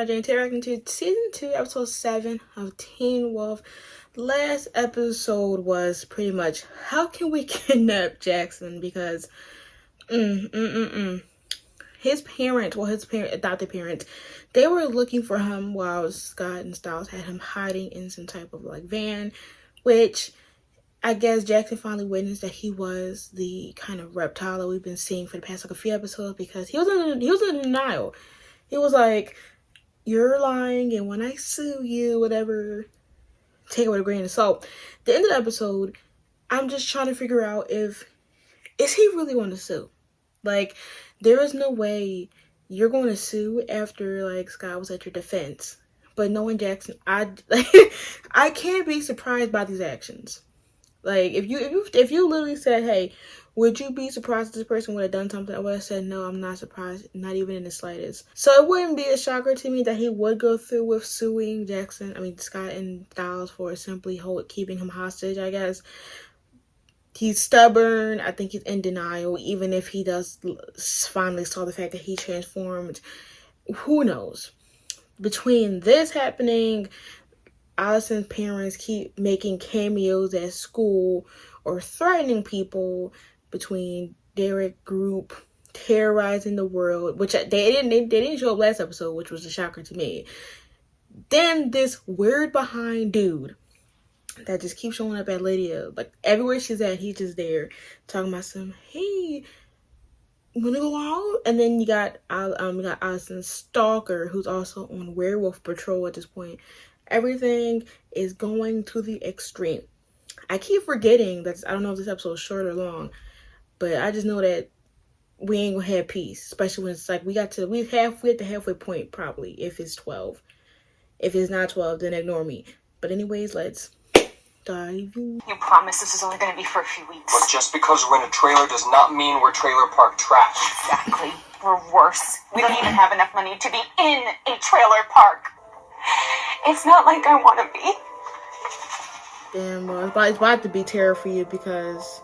Dr. interacting to season 2, episode 7 of Teen Wolf. Last episode was pretty much, how can we kidnap Jackson? Because, his adopted parents, they were looking for him while Scott and Styles had him hiding in some type of like van, which I guess Jackson finally witnessed that he was the kind of reptile that we've been seeing for the past like a few episodes, because he was in denial. He was like, "You're lying, and when I sue you, whatever, take it with a grain of salt." The end of the episode, I'm just trying to figure out is he really going to sue? Like, there is no way you're going to sue after like Scott was at your defense. But knowing Jackson, I can't be surprised by these actions. Like, if you literally said, "Hey, would you be surprised if this person would have done something?" I would have said, "No, I'm not surprised, not even in the slightest." So it wouldn't be a shocker to me that he would go through with suing Scott and Styles for simply keeping him hostage, I guess. He's stubborn. I think he's in denial, even if he does finally saw the fact that he transformed. Who knows? Between this happening, Allison's parents keep making cameos at school or threatening people, between Derek group terrorizing the world, which they didn't show up last episode, which was a shocker to me. Then this weird behind dude that just keeps showing up at Lydia, like everywhere she's at, he's just there talking about some, "Hey, you wanna go out?" And then you got Allison's stalker, who's also on werewolf patrol at this point. Everything is going to the extreme. I keep forgetting that, I don't know if this episode is short or long, but I just know that we ain't gonna have peace, especially when it's like we at the halfway point, probably, if it's 12. If it's not 12, then ignore me. But anyways, let's dive in. You promised this is only gonna be for a few weeks. But just because we're in a trailer does not mean we're trailer park trash. Exactly. We're worse. We don't even have enough money to be in a trailer park. It's not like I want to be. Damn, well, it's about to be terror for you, because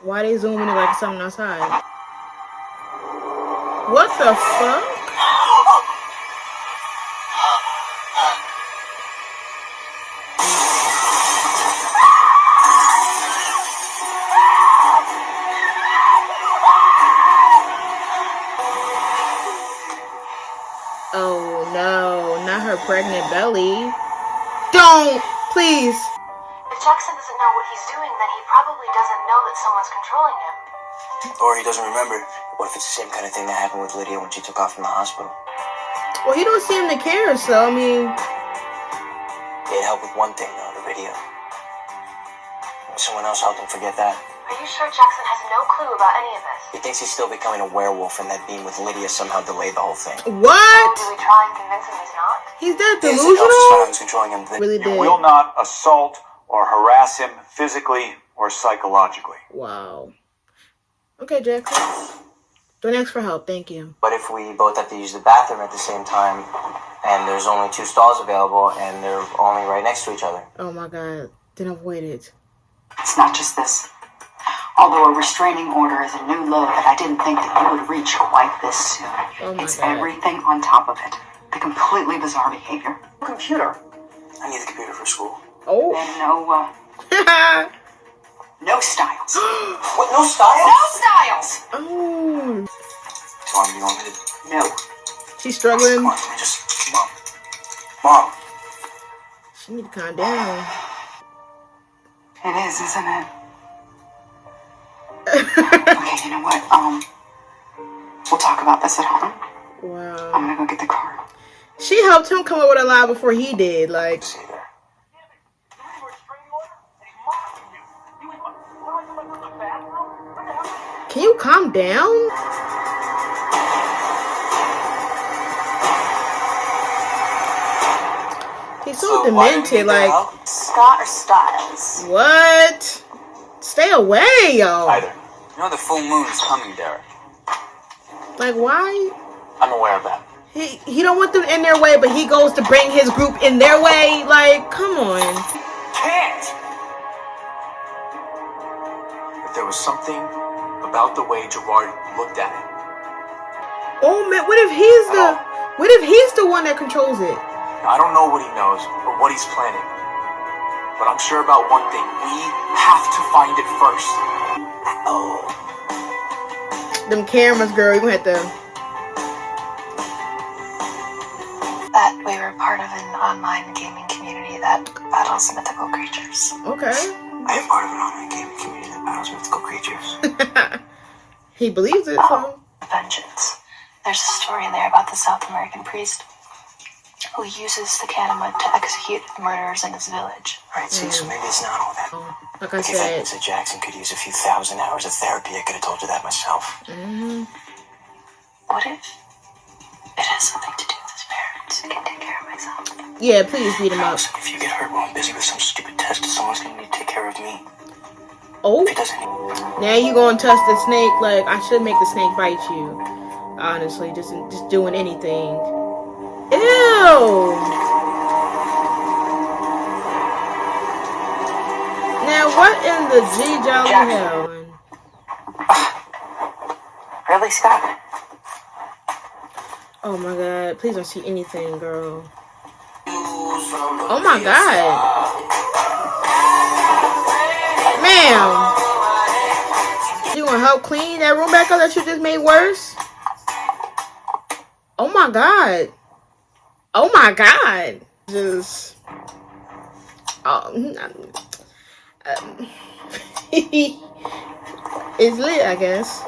why they zooming in like something outside? What the fuck? Oh no, not her pregnant belly. Don't! Please! If Jackson doesn't know what he's doing, then he probably doesn't know that someone's controlling him. Or he doesn't remember. What if it's the same kind of thing that happened with Lydia when she took off from the hospital? Well, he don't seem to care, so I mean... It'd help with one thing, though, the video. Someone else helped him forget that. Are you sure Jackson has no clue about any of this? He thinks he's still becoming a werewolf, and that being with Lydia somehow delayed the whole thing. What? Do we try and convince him he's not? He's that Yes, delusional? who's controlling him. Really You did. will not assault or harass him physically or psychologically. Wow. Okay, Jackson. Don't ask for help, thank you. But if we both have to use the bathroom at the same time, and there's only 2 stalls available, and they're only right next to each other? Oh my god. Then avoid it. It's not just this. Although a restraining order is a new low that I didn't think that you would reach quite this soon. Oh my It's god. everything on top of it. The completely bizarre behavior. Computer. I need the computer for school. Oh. And no styles. What, no style? No styles! Oh. Mom, you want me to... No. She's struggling. Come on, just... Mom. She need to calm down. It is, isn't it? Okay, you know what? We'll talk about this at home. Wow. I'm gonna go get the car. She helped him come up with a lie before he did. Like, See you there. can you calm down? He's so why do we demented. need their Like, help? Scott or Styles? what? Stay away, yo. Either. You know the full moon is coming, Derek. Like, why? I'm aware of that. He don't want them in their way, but he goes to bring his group in their way. Like, come on. Can't! But there was something about the way Gerard looked at it. Oh man, what if he's the What if he's the one that controls it? I don't know what he knows or what he's planning. But I'm sure about one thing. We have to find it first. Oh. Them cameras, girl. You gonna have to. That we were part of an online gaming community that battles mythical creatures. Okay. I am part of an online gaming community that battles mythical creatures. He believes it. So. Vengeance. There's a story in there about the South American priest who uses the Kanama to execute the murderers in his village. Right, see, so maybe it's not all that. Like I If I said. said Jackson could use a few thousand hours of therapy, I could have told you that myself. What if it has something to do with his parents? I can take care of myself. Yeah, please beat him up. Listen, if you get hurt while I'm busy with some stupid test, someone's gonna need to take care of me. Oh, If it doesn't. now you gonna touch the snake? Like I should make the snake bite you. Honestly, just doing anything. Ew. Now what in the G jolly hell? Really, Scott? Oh my god! Please don't see anything, girl. Oh my god, ma'am. You gonna help clean that room back up that you just made worse? Oh my god. Oh my god. Just. It's lit, I guess.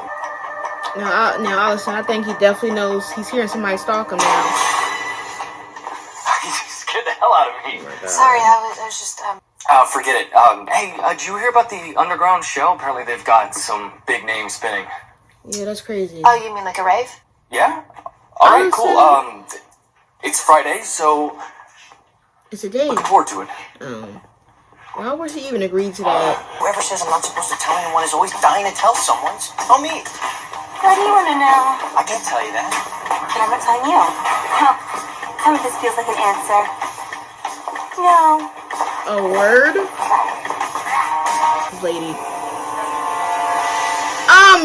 Now, Allison, I think he definitely knows he's hearing somebody stalk him now. You scared the hell out of me. Sorry, I was just Forget it. Hey, did you hear about the underground show? Apparently they've got some big names spinning. Yeah, that's crazy. Oh, you mean like a rave? Yeah? Alright, cool. It's Friday, so It's a date. looking forward to it. Why would she even agree to that? Whoever says I'm not supposed to tell anyone is always dying to tell someone. Tell me. What do you want to know? I can't tell you that. And I'm not telling you. Some of this feels like an answer. No. A word? Lady.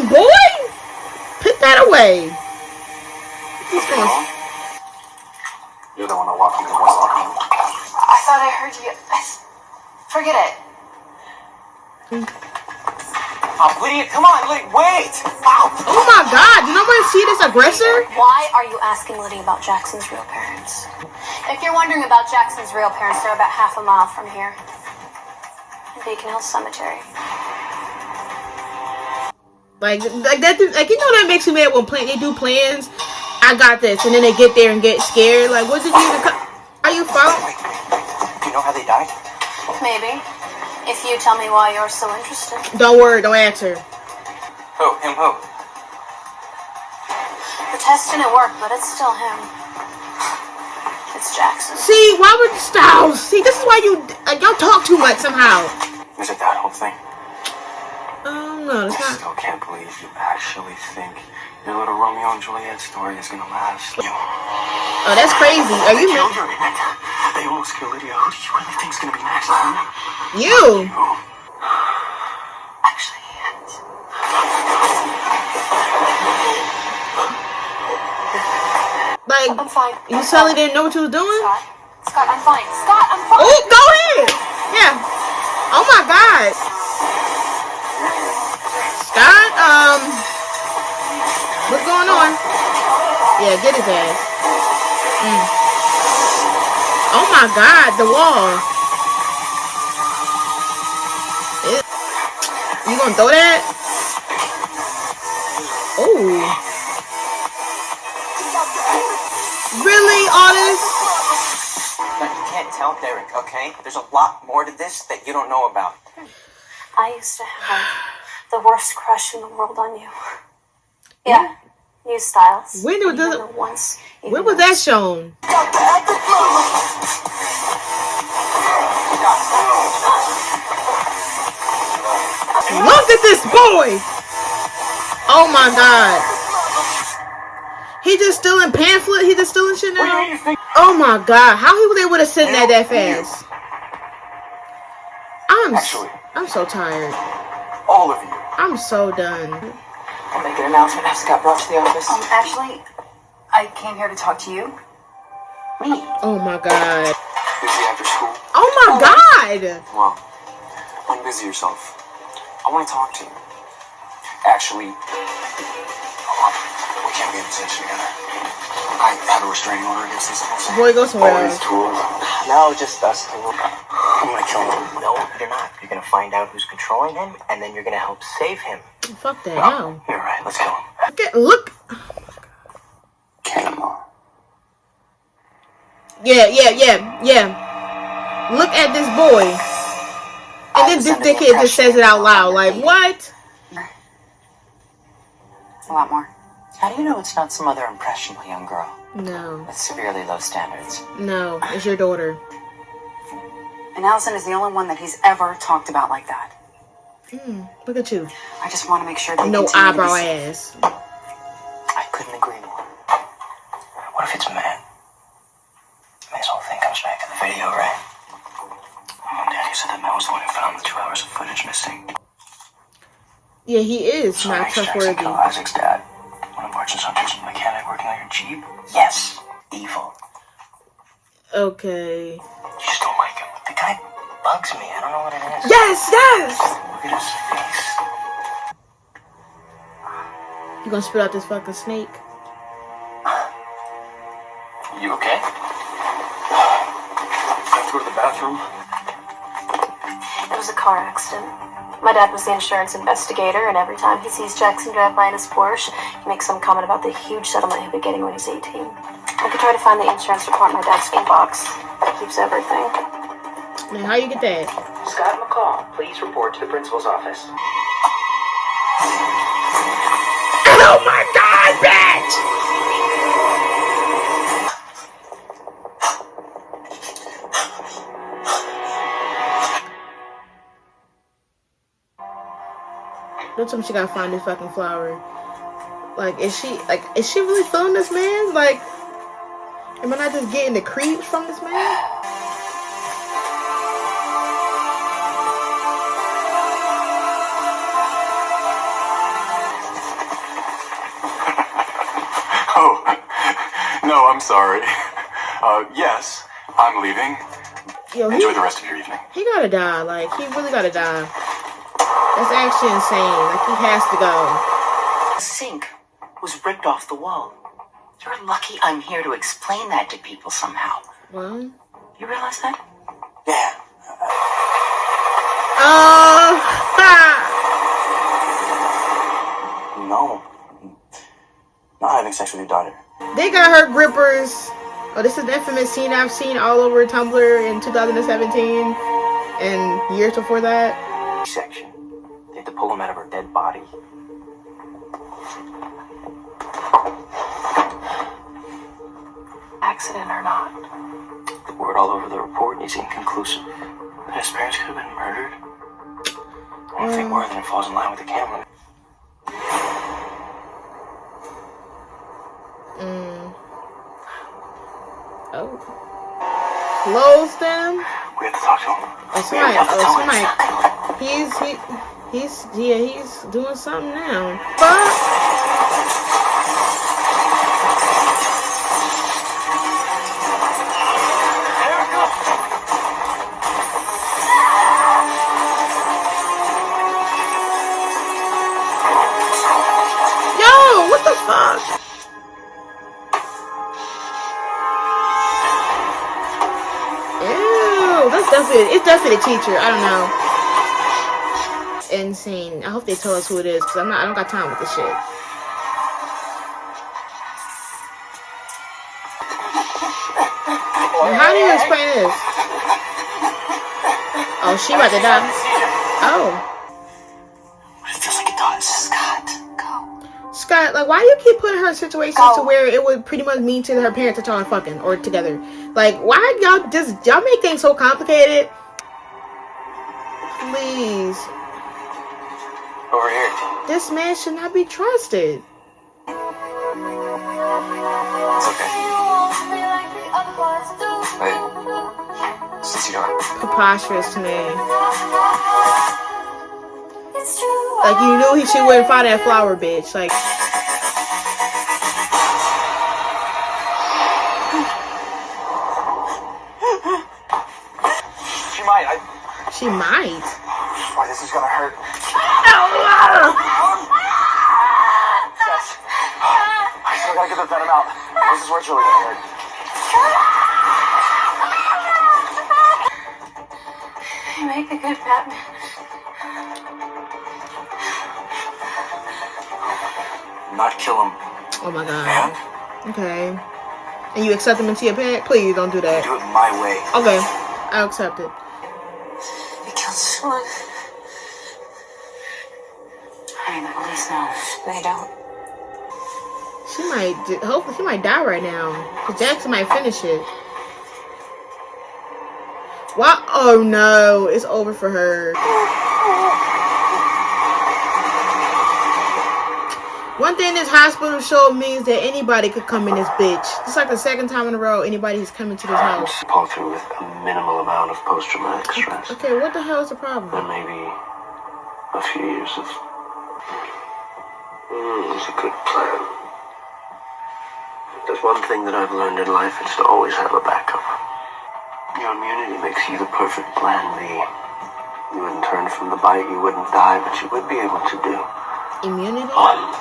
Boy? Put that away. He's gonna... You're the one that walked into the locker room. I thought I heard you. Forget it. Lydia, come on, wait! Ow! Oh my god, did nobody see this aggressor? Why are you asking Lydia about Jackson's real parents? If you're wondering about Jackson's real parents, they're about half a mile from here. In Beacon Hill Cemetery. Like that, like you know that makes me mad when they do plans. I got this, and then they get there and get scared. Like, what did you even? Are you following? Wait. Do you know how they died? Maybe. If you tell me why you're so interested. Don't worry, don't answer. Who? Him who? The test didn't work, but it's still him. It's Jackson. See, why would Styles? See, this is why y'all talk too much somehow. Is it that whole thing? No, it's I not. still can't believe you actually think your little Romeo and Juliet story is gonna last. Oh, that's crazy. Are you Killed your aunt. They almost killed Lydia. Who do you really think is gonna be next? you? Actually, yes. Like, I'm fine. you suddenly didn't know what you was doing? Scott, I'm fine. Scott, I'm fine. Oh, go ahead. Yeah. Oh my God. Scott, what's going on? Yeah, get his ass. Oh my God, the wall. You gonna throw that? Oh. Really, all this? Now, you can't tell Derek, okay? There's a lot more to this that you don't know about. I used to have the worst crush in the world on you. Yeah, you Styles. When was Even though once, when was that shown? Look at this boy! Oh my God. He just stealing pamphlet? He just stealing shit now? Oh my God. How he was able to send that fast? I'm so tired. All of you. I'm so done. I'll make an announcement. Have Scott brought to the office. Actually, I came here to talk to you. Me. Oh my god. Busy after school? Oh my god! Well, unbusy yourself. I want to talk to you. Actually, we can't be in possession together. I have a restraining order against these tools. Boy, go somewhere All else. these tools. No, just us two. I'm gonna kill him. No, you're not. You're gonna find out who's controlling him, and then you're gonna help save him. Fuck that, no. You're right. Let's kill him. Look. Cannonball. Yeah. Look at this boy. And then this dickhead just says it out loud. Like, what? A lot more. How do you know it's not some other impressionable young girl No. with severely low standards? No. It's your daughter. And Allison is the only one that he's ever talked about like that. Look at you. I just want to make sure they No continue to be eyebrow safe. ass. I couldn't agree more. What if it's a man? I mean, this whole thing comes back to the video, right? Oh, Daddy said that man was the one who found the 2 hours of footage missing. Yeah, he is So not makes Jackson trustworthy. kill Isaac's dad. One of March's hunters, a mechanic working on your Jeep? Yes. Evil. Okay. You just don't like him. The guy bugs me. I don't know what it is. Yes! Look at his face. You gonna spit out this fucking snake? You okay? Have to go to the bathroom. It was a car accident. My dad was the insurance investigator, and every time he sees Jackson drive by in his Porsche, he makes some comment about the huge settlement he'll be getting when he's 18. I could try to find the insurance report in my dad's inbox. He keeps everything. Man, how you get that? Scott McCall, please report to the principal's office. Oh my god, bitch! Don't tell me she gotta find this fucking flower. Like, is she really feeling this man? Like, am I not just getting the creeps from this man? Oh, no, I'm sorry. Yes, I'm leaving. Yo, Enjoy the rest of your evening. he gotta die. Like, he really gotta die. That's actually insane. Like, he has to go. The sink was ripped off the wall. You're lucky I'm here to explain that to people somehow. Well, You realize that? Yeah. No. Not having sex with your daughter. They got her grippers. Oh, this is the infamous scene I've seen all over Tumblr in 2017 and years before that. Section. They had to pull him out of her dead body. Accident or not. The word all over the report is inconclusive. His parents could have been murdered. Anything more than it falls in line with the camera. Oh. Close them. We have to talk to him. It's Mike. He's doing something now. Fuck. Yo, what the fuck? Ew, it's definitely a teacher. I don't know. Insane. I hope they tell us who it is, because I don't got time with this shit. And how do you explain this? Oh, she about to die. Oh. But it feels like it does. Scott, go. Scott, like, why do you keep putting her in situations to where it would pretty much mean to her parents that y'all are fucking or together? Like, why y'all make things so complicated? Please. Over here. This man should not be trusted. It's okay. Wait. Since you don't. Preposterous to me. Like, you knew she wouldn't find that flower, bitch. Like, She might. Boy, this is gonna hurt. Yes. I still gotta get the venom out. This is where it's really gonna hurt. You make a good Batman. Not kill him. Oh my god. And Okay. And you accept him into your pet? Please don't do that. do it my way. Okay. I'll accept it. You killed someone. I mean, the police know. They don't. She might, hopefully she might die right now. Because Jackson might finish it. What? Oh no, it's over for her. One thing this hospital show means that anybody could come in this bitch. It's like the second time in a row anybody's coming to this house. Pull through with a minimal amount of post-traumatic stress. Okay, what the hell is the problem? And maybe a few years of... it's a good plan. If there's one thing that I've learned in life, it's to always have a backup. Your immunity makes you the perfect plan B. You wouldn't turn from the bite, you wouldn't die, but you would be able to do Immunity? one.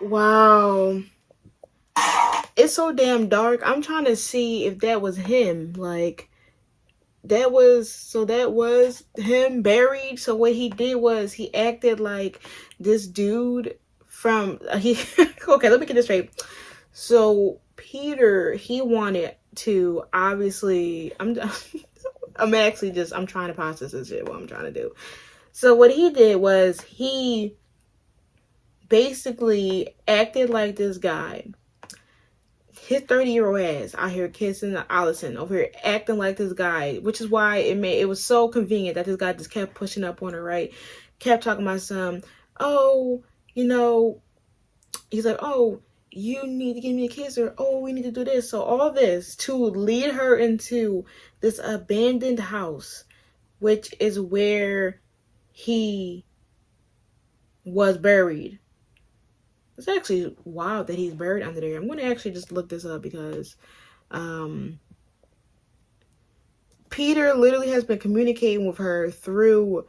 Wow. It's so damn dark. I'm trying to see if that was him. Like, that was him buried. So what he did was he acted like this dude from okay, let me get this straight. So Peter, he wanted to obviously I'm trying to process this shit, what I'm trying to do. So what he did was he basically acted like this guy, his 30-year-old ass out here kissing Allison over here, acting like this guy, which is why it was so convenient that this guy just kept pushing up on her, right? Kept talking about some, oh, you know, he's like, oh, you need to give me a kiss, or oh, we need to do this. So all this to lead her into this abandoned house, which is where he was buried. It's actually wild that he's buried under there. I'm going to actually just look this up because Peter literally has been communicating with her through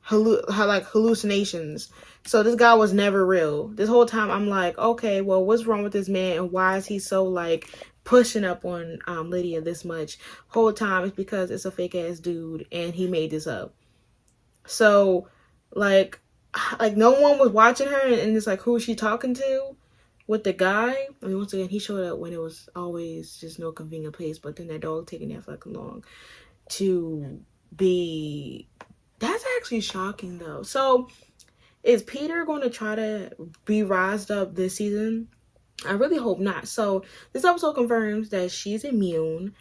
hallucinations. So this guy was never real. This whole time I'm like, okay, well, what's wrong with this man and why is he so like pushing up on Lydia this much? Whole time it's because it's a fake ass dude and he made this up. So like no one was watching her, and it's like, who is she talking to with the guy? I mean, once again, he showed up when it was always just no convenient place, but then that dog taking that fucking long to be. That's actually shocking though. So is Peter going to try to be rised up this season? I really hope not. So this episode confirms that she's immune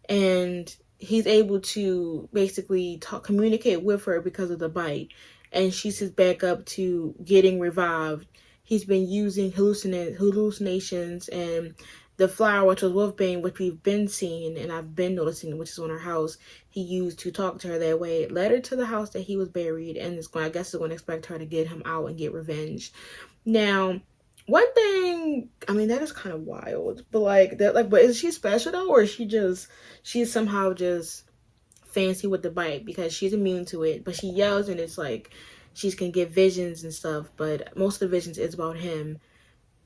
and he's able to basically communicate with her because of the bite. And she's back up to getting revived. He's been using hallucinations and the flower, which was Wolfbane, which we've been seeing and I've been noticing, which is on her house, he used to talk to her that way. It led her to the house that he was buried, and I guess it's going to expect her to get him out and get revenge. Now, one thing, I mean, that is kind of wild, but but is she special though, or is she's somehow just fancy with the bite because she's immune to it, but she yells and it's like she can get visions and stuff, but most of the visions is about him,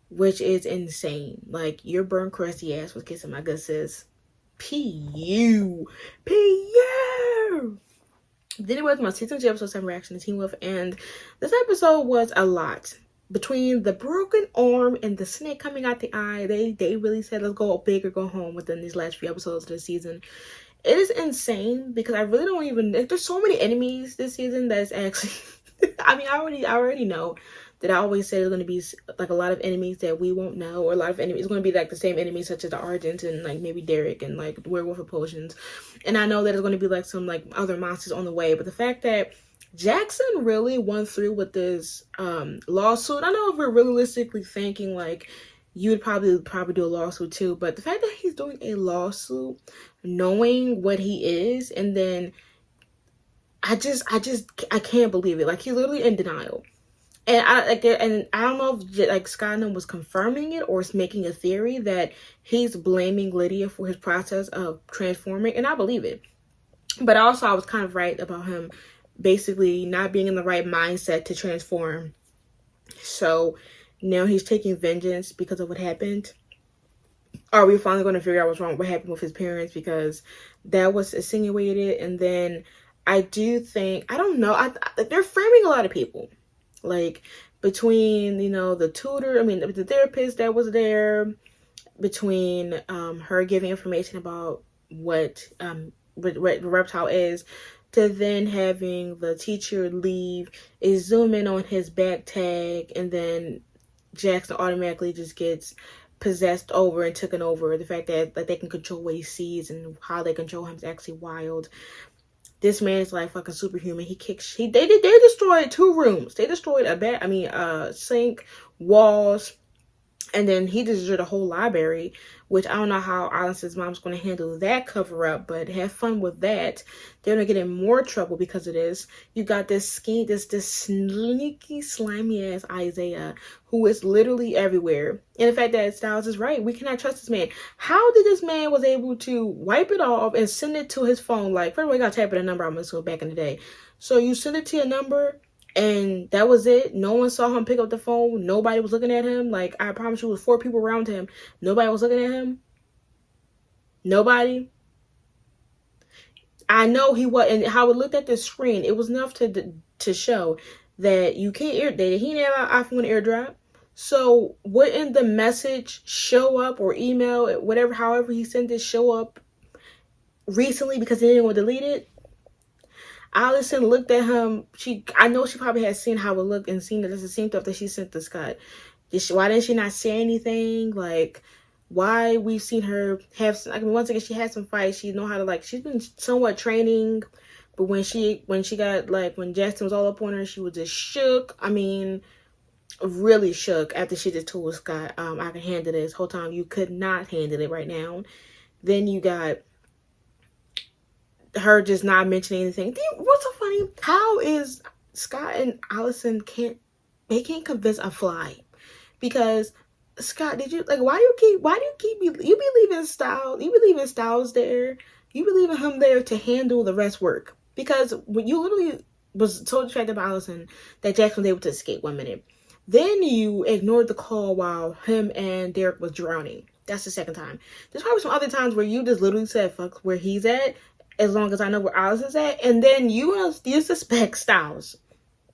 which is insane. Like, your burnt crusty ass was kissing my good sis. P.U. Then it was my season 2 episode 7 reaction to Teen Wolf, and this episode was a lot. Between the broken arm and the snake coming out the eye, they really said let's go big or go home within these last few episodes of the season. It is insane because I really don't even, there's so many enemies this season that's actually I mean, I already know that I always say there's going to be like a lot of enemies that we won't know, or a lot of enemies. It's going to be like the same enemies such as the Argent and like maybe Derek and like Werewolf of Potions. And I know that there's going to be like some like other monsters on the way, but the fact that Jackson really went through with this lawsuit. I know if we're realistically thinking like you would probably do a lawsuit too, but the fact that he's doing a lawsuit knowing what he is, and then I can't believe it. Like, he's literally in denial. And I don't know if like Scott was confirming it or is making a theory that he's blaming Lydia for his process of transforming, and I believe it. But also, I was kind of right about him basically not being in the right mindset to transform. So now he's taking vengeance because of what happened. Are we finally going to figure out what's wrong, what happened with his parents? Because that was insinuated. And then I do think, I don't know, they're framing a lot of people. Like, between, you know, the tutor, I mean, the therapist that was there, between her giving information about what the reptile is, to then having the teacher leave, is zoom in on his back tag, and then Jackson automatically just gets possessed over and taken over. The fact that they can control what he sees and how they control him is actually wild. This man is like fucking superhuman. They destroyed 2 rooms. They destroyed a sink, walls, and then he destroyed a whole library, which I don't know how Allison's mom's going to handle that cover up, but have fun with that. They're going to get in more trouble because of this. You got this sneaky, slimy ass Isaiah, who is literally everywhere. And the fact that Styles is right, we cannot trust this man. How did this man was able to wipe it off and send it to his phone? Like, first of all, you got to tap in a number, I'm assuming, back in the day. So you send it to your number, and that was it. No one saw him pick up the phone. Nobody was looking at him. Like, I promise you, it was 4 people around him. Nobody was looking at him. Nobody. I know he was, and how it looked at the screen, it was enough to show that you can't that he didn't have an iPhone AirDrop. So wouldn't the message show up, or email, whatever, however he sent it, show up recently because he didn't want to delete it? Allison looked at him. I know she probably had seen how it looked and seen that this is the same stuff that she sent to Scott. Why didn't she not say anything? Like, why we've seen her have, once again, she had some fights. She know how to, like, she's been somewhat training, but when she got, like, when Jackson was all up on her, she was just shook. I mean, really shook after she just told Scott, I can handle this. Whole time, you could not handle it right now. Then you got her just not mentioning anything. What's so funny? How is Scott and Allison can't convince a fly? Because Scott, why do you keep you be leaving Styles there? You be leaving him there to handle the rest work. Because when you literally was so distracted by Allison that Jackson was able to escape 1 minute. Then you ignored the call while him and Derek was drowning. That's the 2nd time. There's probably some other times where you just literally said, fuck where he's at, as long as I know where Allison's at. And then you suspect Styles,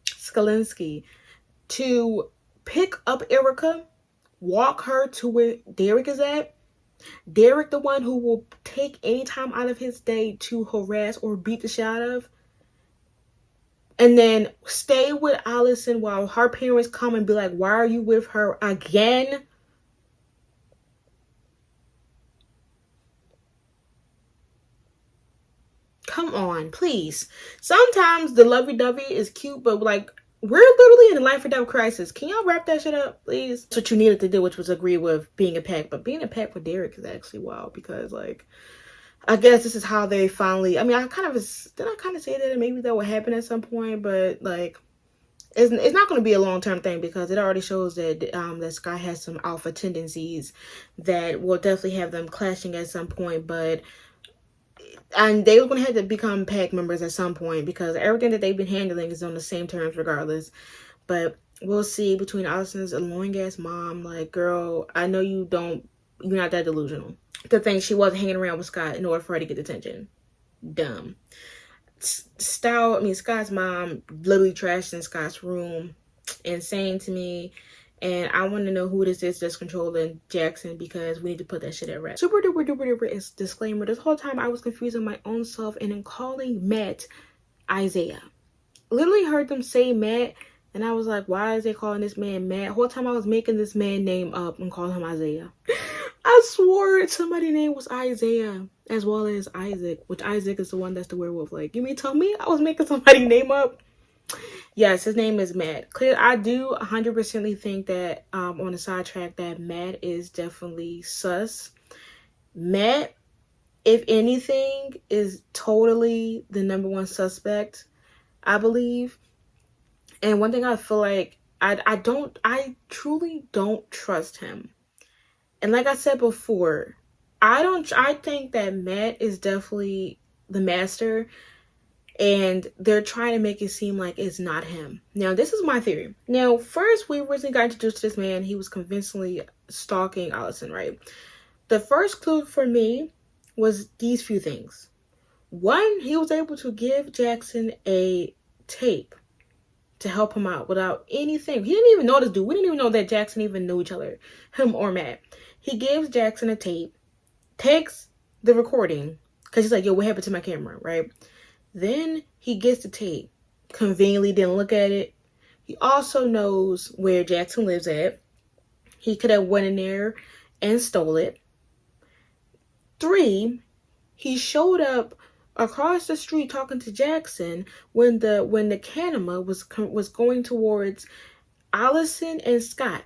Skalinsky, to pick up Erica, walk her to where Derek is at. Derek, the one who will take any time out of his day to harass or beat the shit out of. And then stay with Allison while her parents come and be like, why are you with her again? Come on, please. Sometimes the lovey-dovey is cute, but like, we're literally in a life or death crisis. Can y'all wrap that shit up, please? That's what you needed to do, which was agree with being a pack. But being a pack with Derek is actually wild, because, like, I guess this is how they finally, I mean, did I kind of say that maybe that would happen at some point, but, like, it's not going to be a long-term thing, because it already shows that that Sky has some alpha tendencies that will definitely have them clashing at some point, and they're going to have to become pack members at some point, because everything that they've been handling is on the same terms regardless. But we'll see. Between Allison's annoying-ass mom, like, girl, I know you're not that delusional to think she wasn't hanging around with Scott in order for her to get attention. Dumb. Scott's mom literally trashed in Scott's room. Insane to me. And I want to know who this is that's controlling Jackson, because we need to put that shit at rest. Super duper duper duper is disclaimer. This whole time I was confusing my own self and in calling Matt Isaiah. Literally heard them say Matt, and I was like, why is they calling this man Matt? The whole time I was making this man name up and calling him Isaiah. I swore somebody's name was Isaiah, as well as Isaac, which Isaac is the one that's the werewolf. Like, you mean tell me I was making somebody's name up? Yes, his name is Matt. Clear. I do 100% think that on the sidetrack that Matt is definitely sus. Matt, if anything, is totally the number one suspect, I believe. And one thing I feel like I truly don't trust him. And like I said before, I think that Matt is definitely the master, and they're trying to make it seem like it's not him. Now, this is my theory. Now, first, we originally got introduced to this man. He was convincingly stalking Allison, right? The first clue for me was these few things. One, he was able to give Jackson a tape to help him out without anything. He didn't even know this dude. We didn't even know that Jackson even knew each other, him or Matt. He gives Jackson a tape, takes the recording, because he's like, yo, what happened to my camera, right? Then he gets the tape, conveniently didn't look at it. He also knows where Jackson lives at. He could have went in there and stole it. 3, he showed up across the street talking to Jackson when the Canema was going towards Allison and Scott.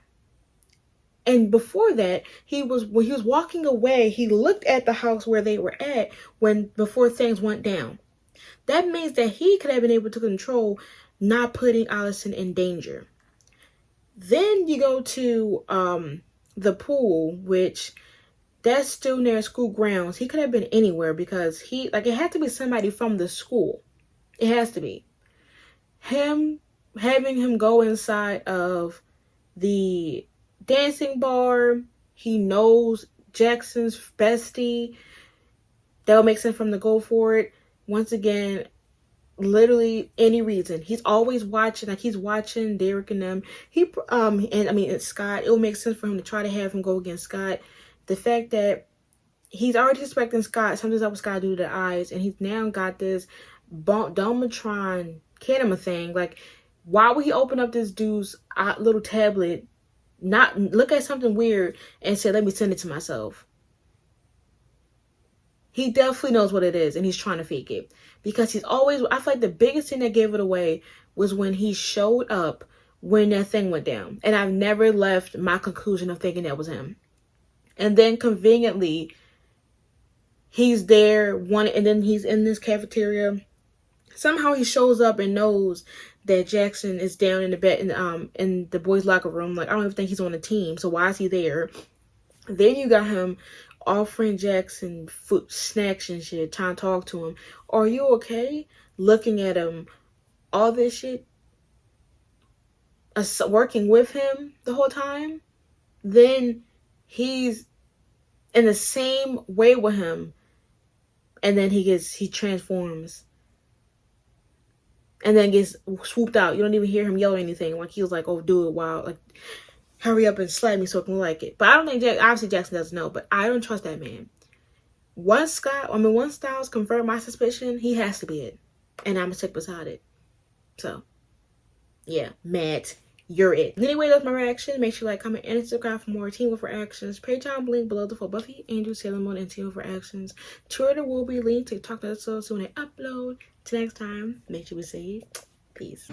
And before that, when he was walking away, he looked at the house where they were at before things went down. That means that he could have been able to control not putting Allison in danger. Then you go to the pool, which that's still near school grounds. He could have been anywhere because it had to be somebody from the school. It has to be. Having him go inside of the dancing bar. He knows Jackson's bestie. That'll make sense from the go for it. Once again, literally any reason. He's always watching, like he's watching Derek and them. It's Scott. It will make sense for him to try to have him go against Scott. The fact that he's already suspecting Scott, something's up with Scott due to the eyes, and he's now got this Domatron Canema thing. Like, why would he open up this dude's little tablet, not look at something weird, and say, let me send it to myself? He definitely knows what it is, and he's trying to fake it. Because I feel like the biggest thing that gave it away was when he showed up when that thing went down. And I've never left my conclusion of thinking that was him. And then conveniently, he's there, and then he's in this cafeteria. Somehow he shows up and knows that Jackson is down in the bed in the boys' locker room. Like, I don't even think he's on the team, so why is he there? Then you got him offering Jackson food, snacks and shit, trying to talk to him. Are you okay? Looking at him, all this shit, working with him the whole time. Then he's in the same way with him, and then he transforms, and then gets swooped out. You don't even hear him yell or anything. Like, he was like, oh, do it while, like, hurry up and slap me so I can like it. But I don't think obviously Jackson doesn't know, but I don't trust that man. Once Styles confirmed my suspicion, he has to be it. And I'm sick beside it. So, yeah, Matt, you're it. Anyway, that's my reaction. Make sure you like, comment, and subscribe for more Teen Wolf reactions. Patreon link below for Buffy, Angel, Sailor Moon, and Teen Wolf reactions. Twitter will be linked to talk to us so when I upload. Till next time, make sure we say peace.